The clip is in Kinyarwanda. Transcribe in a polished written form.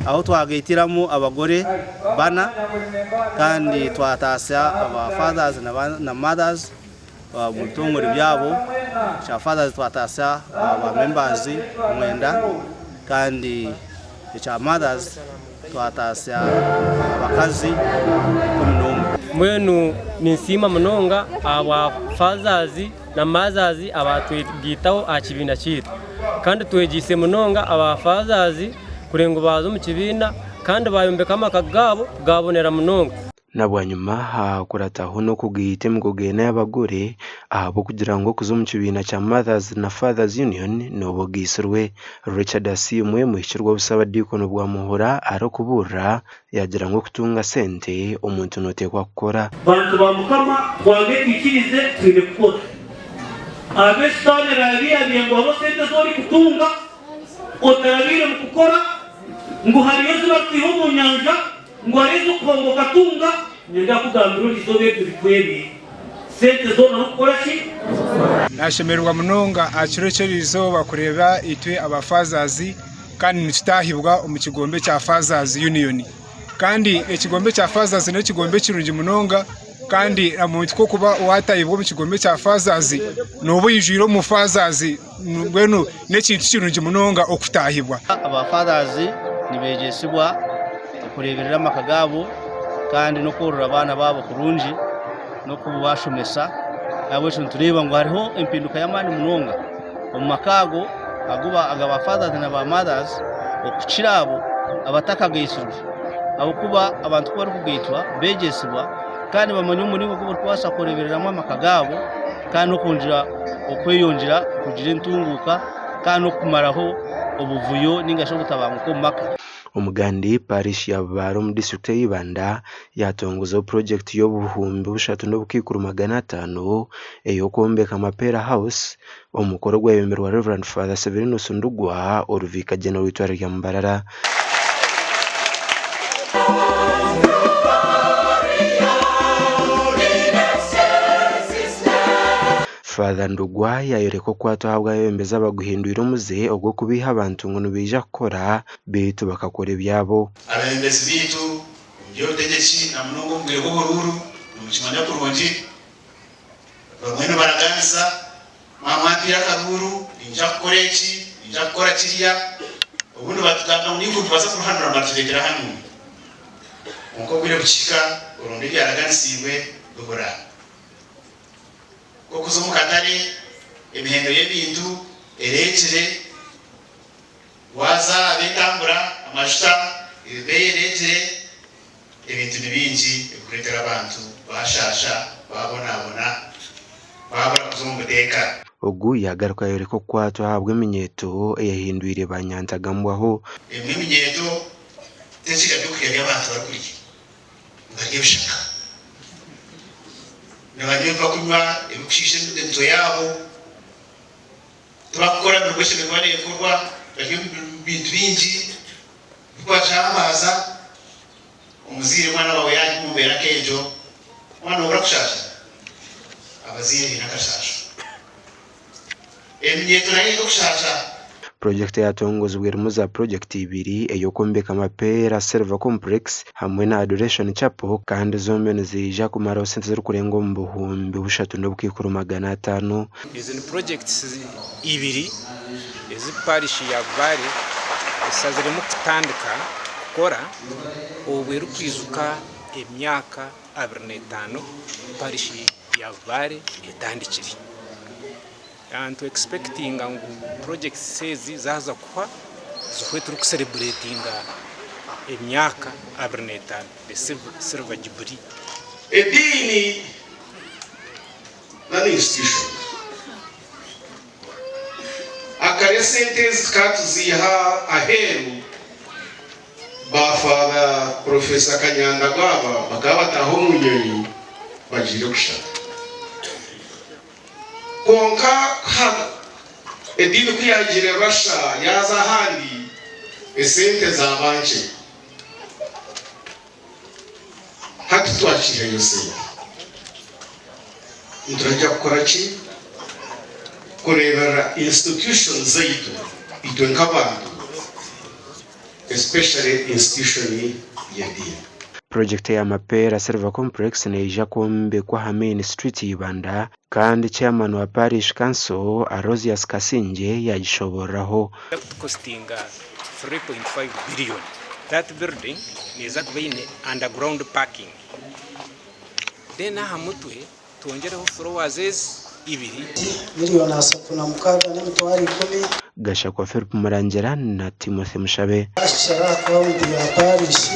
aho twagaitiramo abagore bana kandi twatasya aba fathers na mothers mutongore byabo cha fathers twatasya aba members mwenda kandi cha mothers twatasya abakazi mwenu ninsima munonga aba fathers na mothers abatwigitaho akibina kitu kandi twegise munonga aba fathers kurengo bazo mu kibina kandi bayombeka amakagabo gabonera munonga nabwanyuma hakurataho no kugihite mu kugena y'abagore abo kugira ngo kuzo mu kibina cya Mothers na Fathers Union no bogisirwe Richard Asimwe mu ishirwa busaba dikono bwa muhora aro kubura yagira ngo kutunga sente umuntu notekwa gukora bantu bamukama wange ikirize twine gukora abestane rabiya ngo abo sente zori kutunga otarabire mu gukora ngo hariyo zibatiho mu nyanja ngo arizo kongo katunga nyenda kugambiro izobe turikwebe sente zona ukora ki nashemerwa munonga akirekerizo bakureba itwe abafazazi kandi nitutahibwa mu kigombe cya Fathers Union kandi ekigombe cya Fathers no kigombe kirungi munonga kandi amuntu ko kuba watayibwa mu kigombe cya Fathers no buyijiro mu Fathers ngweno nekintu kirungi munonga okutahibwa aba fathers nibegesibwa kureberera amakagabo kandi no korora abana babo kurunji no kubashomesa abo cyo tureba ngo hariho impinduka y'amani munonga mu makago aguba agaba fathers na ba mothers okukirabo abatakagayisuru abo kuba abantu ko bari kugitwa begesibwa kandi bamanyo muri ngo kwasa kurebereramo amakagabo kandi no kunjira okweyonjira kugira intunguka kandi no kumaraho obuvuyo ningasho gutabanguko maka umugandi parish ya Baro mu district y'Ibanda yatongoza project yo buhumbi bushatu no bukikuru 500 eyo kombeka amapera house umukoro gwemerwa Reverend Father Severino Ndugwa oruvika general witwara ya Mbarara Father Ndugwa yayereko kwato habwa yembeza baguhindura umuze obwo kubiha abantu ngo nubija gukora bitu bakakora ibyabo abembezi bitu byo tegeki na munongo mbwego bururu mu kimanya kurungi bamwe baraganza mama mpira kaburu inja koreki inja kora kiriya ubundi batuganga mu nifuza baza kuhanura amategeko hano uko bire bucika urundi yaragansiwe gukora kokuzo mukatare emihendo y'ebintu erekire waza abetambura amashuta ebeyerekire ebintu nibingi ekuretera abantu bashasha babonabona babura kuzumuteka ogu yagaruka yereko kwato habwe minyeto eyahindwire banyanzagambwaho emwe minyeto teziga byo kuyabya abantu bakuriye ngagiye bishaka nabanyumva kunywa ibukishe n'indento yabo tubakora mu kwese bibane kurwa bagiye bintu bingi kwachamaza umuzire mwana wawe yaje mumbera kejo mwana urakushasha abazire nakashasha emyeto nayo kushasha project yatongozwe rumuza project ibiri eyo kombeka amapera server complex hamwe na adoration chapel kandi zombe zija kumara sente ziri kurengo mu buhumbi bushatu no bukikuru 500 izi projects ibiri izi parish ya Bari isazire mu kutandika gukora ubwiru kwizuka emyaka 25 parish ya Bari itandikiri and to expecting and project says zaza kwa zokwe turi celebrating emyaka 25 the silver jubilee edini na institution akare sentence katuziha aheru bafa Professor Kanyanda gwaba bakaba taho munyoni bajire kushaka konka edini kuyagire Russia yaza handi esente zabanje hati twakire yose nturajya gukora ki kurebera institution zaitu itwe nk'abantu especially institution y'idini. Project ya Mapera Silver Complex neija kuombekwa ha Main Street Ibanda kandi chairman wa Parish Council Arosius Kasinje yagishoboraho costing 3.5 billion. That building is in underground parking. Then hamutwe tuongereho floors ibiri miliyoni 36 n'emitwaro 10. Gasha kwa Philip Marangera na Timothy Mushabe. Ashara kwa ya Parish